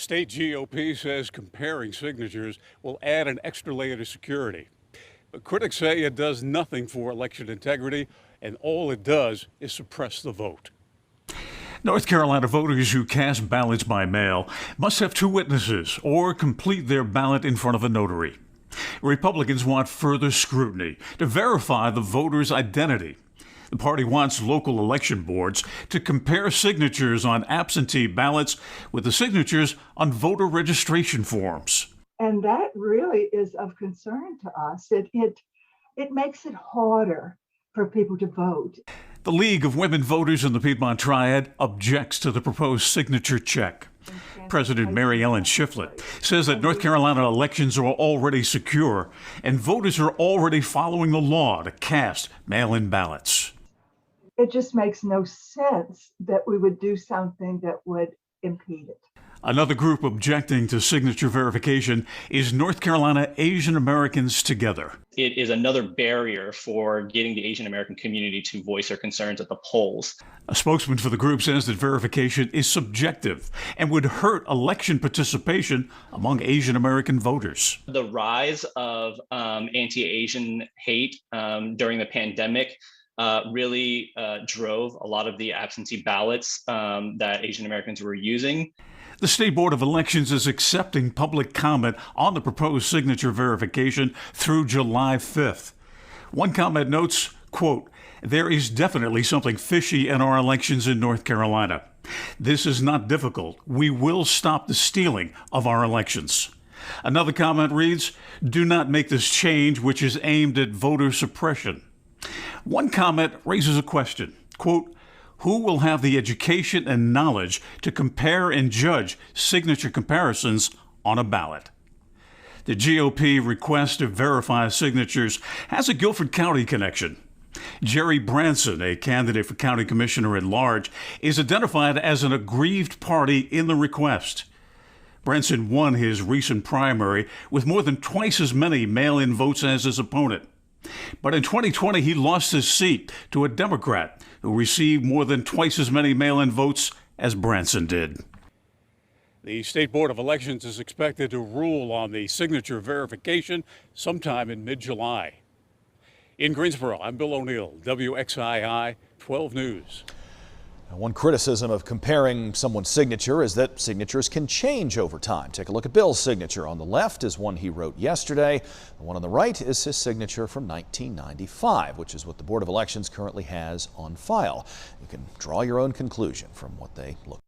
State GOP says comparing signatures will add an extra layer to security. But critics say it does nothing for election integrity, and all it does is suppress the vote. North Carolina voters who cast ballots by mail must have two witnesses or complete their ballot in front of a notary. Republicans want further scrutiny to verify the voter's identity. The party wants local election boards to compare signatures on absentee ballots with the signatures on voter registration forms. And that really is of concern to us. It makes it harder for people to vote. The League of Women Voters in the Piedmont Triad objects to the proposed signature check. President Mary Ellen Shiflett says that North Carolina elections are already secure and voters are already following the law to cast mail-in ballots. It just makes no sense that we would do something that would impede it. Another group objecting to signature verification is North Carolina Asian Americans Together. It is another barrier for getting the Asian American community to voice their concerns at the polls. A spokesman for the group says that verification is subjective and would hurt election participation among Asian American voters. The rise of anti-Asian hate during the pandemic really drove a lot of the absentee ballots that Asian Americans were using. The State Board of Elections is accepting public comment on the proposed signature verification through July 5th. One comment notes, quote, "There is definitely something fishy in our elections in North Carolina. This is not difficult. We will stop the stealing of our elections." Another comment reads, "Do not make this change, which is aimed at voter suppression." One comment raises a question, quote, "Who will have the education and knowledge to compare and judge signature comparisons on a ballot?" The GOP request to verify signatures has a Guilford County connection. Jerry Branson, a candidate for county commissioner at large, is identified as an aggrieved party in the request. Branson won his recent primary with more than twice as many mail-in votes as his opponent. But in 2020, he lost his seat to a Democrat who received more than twice as many mail-in votes as Branson did. The State Board of Elections is expected to rule on the signature verification sometime in mid-July. In Greensboro, I'm Bill O'Neill, WXII 12 News. One criticism of comparing someone's signature is that signatures can change over time. Take a look at Bill's signature. On the left is one he wrote yesterday. The one on the right is his signature from 1995, which is what the Board of Elections currently has on file. You can draw your own conclusion from what they look